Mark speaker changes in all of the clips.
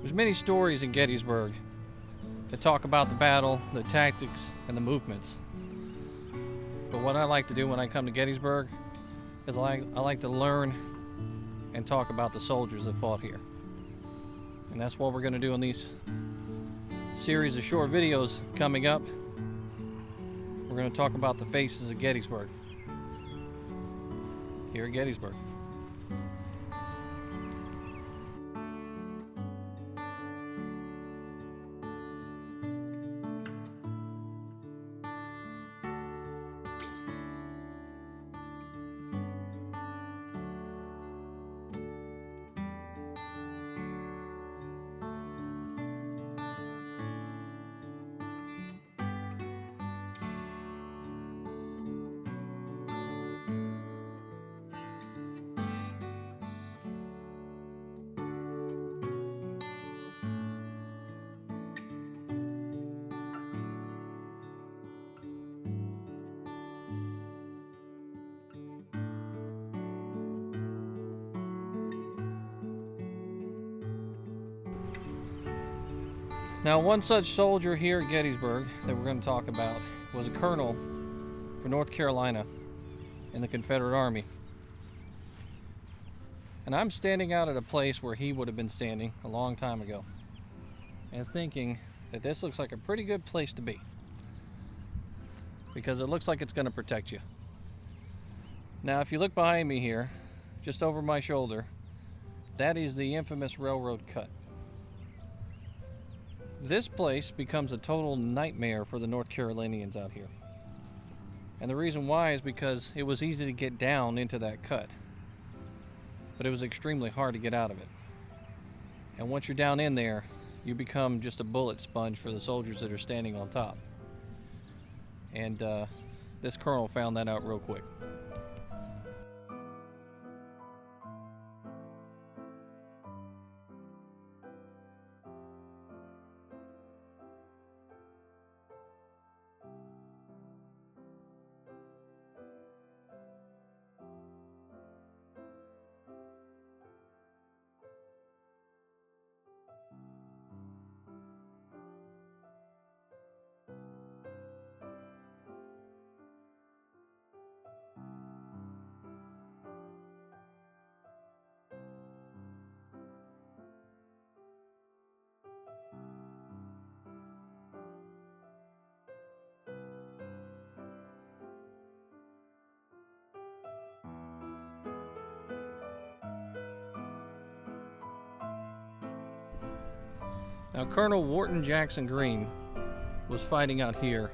Speaker 1: There's many stories in Gettysburg that talk about the battle, the tactics, and the movements. But what I like to do when I come to Gettysburg is I like to learn and talk about the soldiers that fought here. And that's what we're going to do in these series of short videos coming up. We're going to talk about the faces of Gettysburg. Here at Gettysburg. Now, one such soldier here at Gettysburg that we're going to talk about was a colonel for North Carolina in the Confederate Army. And I'm standing out at a place where he would have been standing a long time ago and thinking that this looks like a pretty good place to be because it looks like it's going to protect you. Now, if you look behind me here, just over my shoulder, that is the infamous railroad cut. This place becomes a total nightmare for the North Carolinians out here. And the reason why is because it was easy to get down into that cut, but it was extremely hard to get out of it. And once you're down in there, you become just a bullet sponge for the soldiers that are standing on top. And this colonel found that out real quick. Now, Colonel Wharton Jackson Green was fighting out here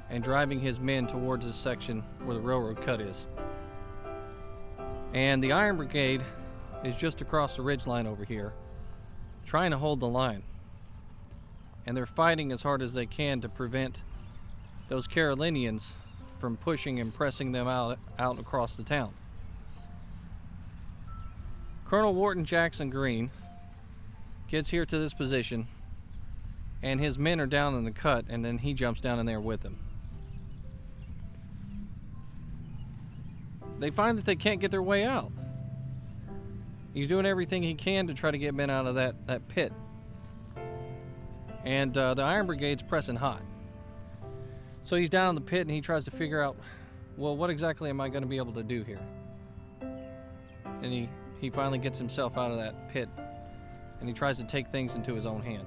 Speaker 1: and driving his men towards this section where the railroad cut is. And the Iron Brigade is just across the ridge line over here, trying to hold the line. And they're fighting as hard as they can to prevent those Carolinians from pushing and pressing them out across the town. Colonel Wharton Jackson Green gets here to this position, and his men are down in the cut, and then he jumps down in there with them. They find that they can't get their way out. He's doing everything he can to try to get men out of that pit. And the Iron Brigade's pressing hot. So he's down in the pit, and he tries to figure out, well, what exactly am I going to be able to do here? And he finally gets himself out of that pit, and he tries to take things into his own hand.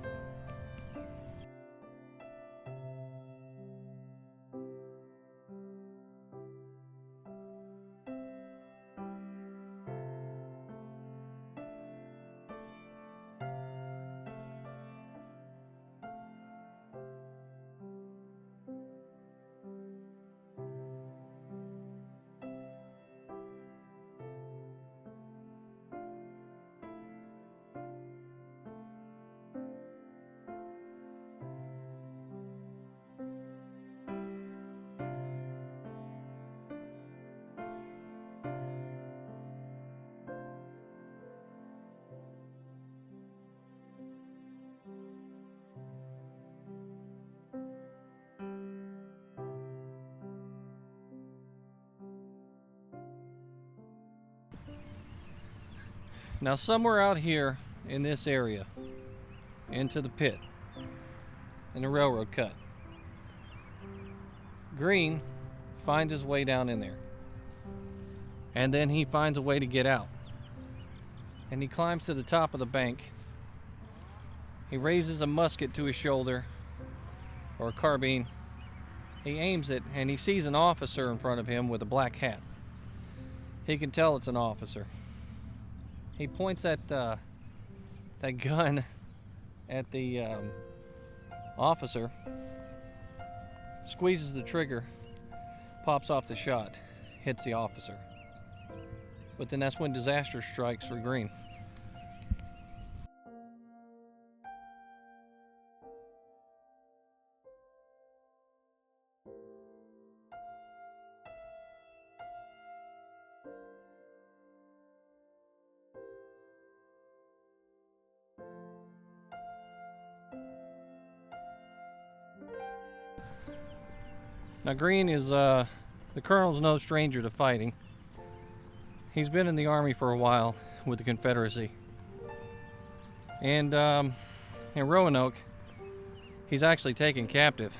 Speaker 1: Now, somewhere out here in this area into the pit in the railroad cut. Green finds his way down in there, and then he finds a way to get out, and he climbs to the top of the bank. He raises a musket to his shoulder, or a carbine. He aims it, and he sees an officer in front of him with a black hat. He can tell it's an officer. He points at that gun at the officer, squeezes the trigger, pops off the shot, hits the officer. But then that's when disaster strikes for Green. Now Green is, the colonel's no stranger to fighting. He's been in the army for a while with the Confederacy. And in Roanoke, he's actually taken captive,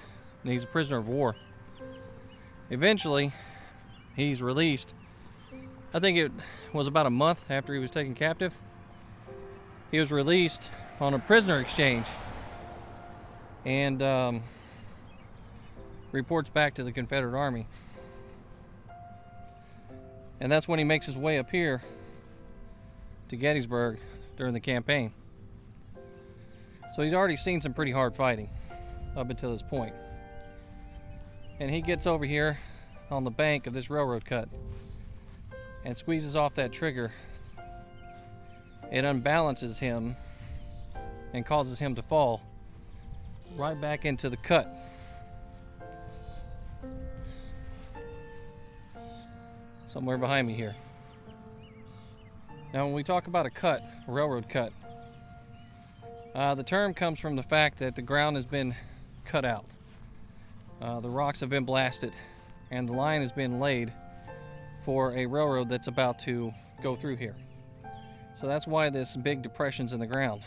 Speaker 1: and he's a prisoner of war. Eventually, he's released. I think it was about a month after he was taken captive. He was released on a prisoner exchange, and reports back to the Confederate Army. And that's when he makes his way up here to Gettysburg during the campaign. So he's already seen some pretty hard fighting up until this point. And he gets over here on the bank of this railroad cut and squeezes off that trigger. It unbalances him and causes him to fall right back into the cut. Somewhere behind me here. Now when we talk about a cut, a railroad cut, the term comes from the fact that the ground has been cut out. The rocks have been blasted, and the line has been laid for a railroad that's about to go through here. So that's why there's big depressions in the ground.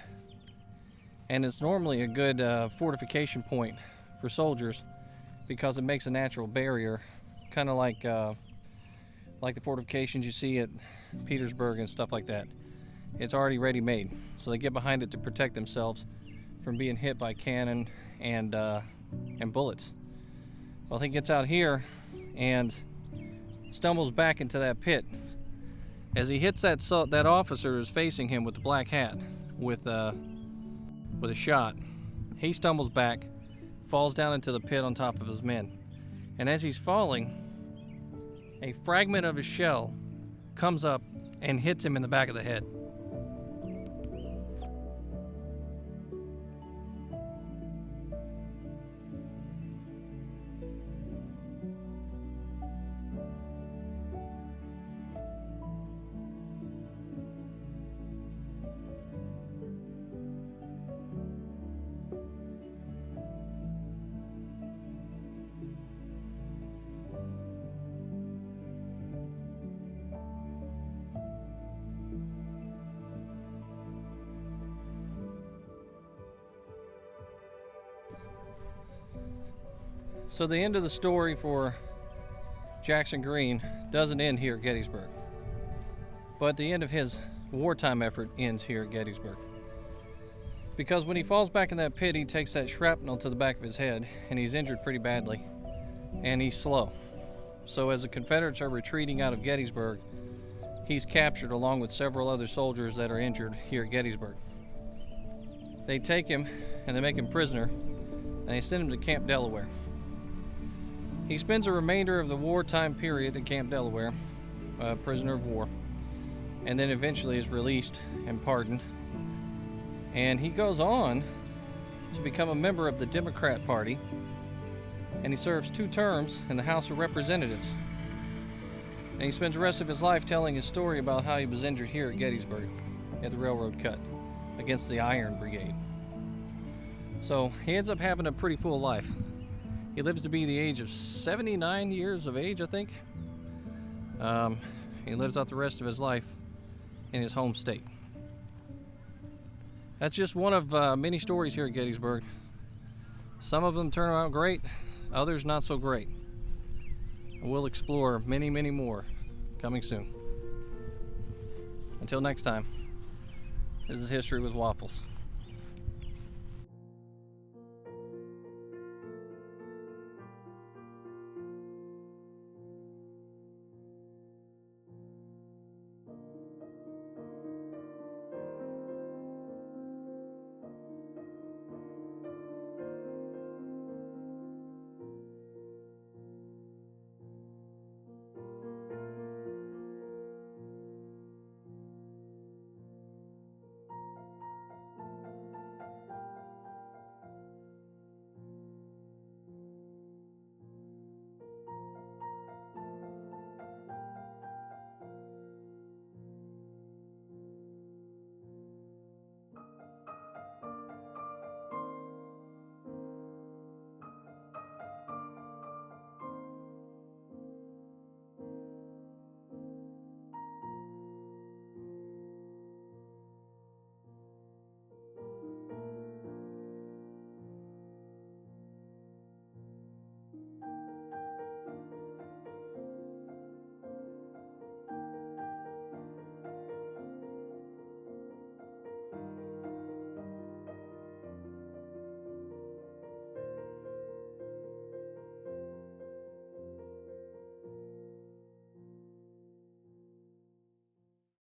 Speaker 1: And it's normally a good fortification point for soldiers because it makes a natural barrier, kind of like the fortifications you see at Petersburg and stuff like that. It's already ready made, so they get behind it to protect themselves from being hit by cannon and bullets. Well, he gets out here and stumbles back into that pit. As he hits that officer who's facing him with the black hat with a shot, he stumbles back, falls down into the pit on top of his men. And as he's falling, a fragment of his shell comes up and hits him in the back of the head. So the end of the story for Jackson Green doesn't end here at Gettysburg, but the end of his wartime effort ends here at Gettysburg. Because when he falls back in that pit, he takes that shrapnel to the back of his head, and he's injured pretty badly, and he's slow. So as the Confederates are retreating out of Gettysburg, he's captured along with several other soldiers that are injured here at Gettysburg. They take him and they make him prisoner, and they send him to Camp Delaware. He spends the remainder of the wartime period at Camp Delaware, a prisoner of war, and then eventually is released and pardoned. And he goes on to become a member of the Democrat Party, and he serves 2 terms in the House of Representatives. And he spends the rest of his life telling his story about how he was injured here at Gettysburg at the railroad cut against the Iron Brigade. So he ends up having a pretty full life. He lives to be the age of 79 years of age, I think. He lives out the rest of his life in his home state. That's just one of many stories here at Gettysburg. Some of them turn out great, others not so great. And we'll explore many, many more coming soon. Until next time, this is History with Waffles.